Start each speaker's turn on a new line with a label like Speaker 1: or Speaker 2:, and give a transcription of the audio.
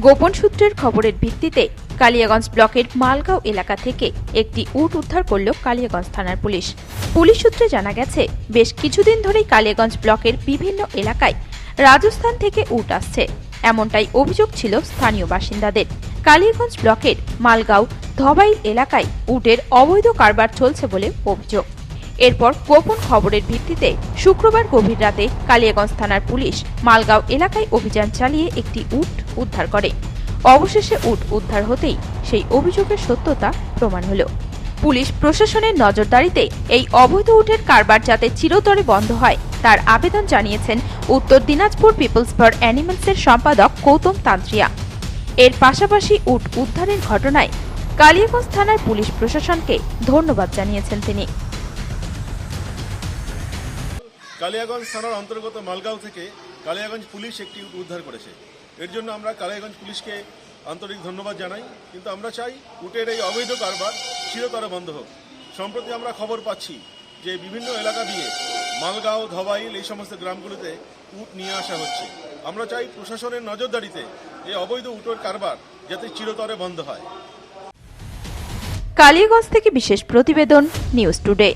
Speaker 1: গোপন সূত্রের খবরের ভিত্তিতে কালিয়াগঞ্জ ব্লকের মালগাঁও এলাকা থেকে একটি উট উদ্ধার করল কালিয়াগঞ্জ থানার পুলিশ। পুলিশ সূত্রে জানা গেছে, বেশ কিছুদিন ধরেই কালিয়াগঞ্জ ব্লকের বিভিন্ন এলাকায় রাজস্থান থেকে উট আসছে, এমনটাই অভিযোগ ছিল স্থানীয় বাসিন্দাদের। কালিয়াগঞ্জ ব্লকের মালগাঁও ধবাইল এলাকায় উটের অবৈধ কারবার চলছে বলে অভিযোগ। এরপর গোপন খবরের ভিত্তিতে শুক্রবার গভীর রাতে কালিয়াগঞ্জ থানার পুলিশ মালগাঁও এলাকায় অভিযান চালিয়ে একটি উট উদ্ধার করে। অবশেষে উট উদ্ধার হতেই সেই অভিযোগের সত্যতা প্রমাণ হল। পুলিশ প্রশাসনের নজরদারিতে এই অবৈধ উটের কারবার যাতে চিরতরে বন্ধ হয় তার আবেদন জানিয়েছেন উত্তর দিনাজপুর পিপলস ফর অ্যানিমালসের সম্পাদক গৌতম তান্ত্রিয়া। এর পাশাপাশি উট উদ্ধারের ঘটনায় কালিয়াগঞ্জ থানার পুলিশ প্রশাসনকে ধন্যবাদ জানিয়েছেন তিনি।
Speaker 2: কালিয়াগঞ্জ থানার অন্তর্গত মালগাঁও থেকে কালিয়াগঞ্জ পুলিশ একটি উট উদ্ধার করেছে। এর জন্য আমরা কালিয়াগঞ্জ পুলিশকে আন্তরিক ধন্যবাদ জানাই। কিন্তু আমরা চাই উটের এই অবৈধ কারবার চিরতরে বন্ধ হোক। সম্প্রতি আমরা খবর পাচ্ছি যে বিভিন্ন এলাকা দিয়ে মালগাঁও, ধবাইল এই সমস্ত গ্রামগুলোতে উট নিয়ে আসা হচ্ছে। আমরা চাই প্রশাসনের নজরদারিতে এই অবৈধ উটের কারবার যাতে চিরতরে বন্ধ হয়।
Speaker 1: কালিয়াগঞ্জ থেকে বিশেষ প্রতিবেদন, নিউজ টুডে।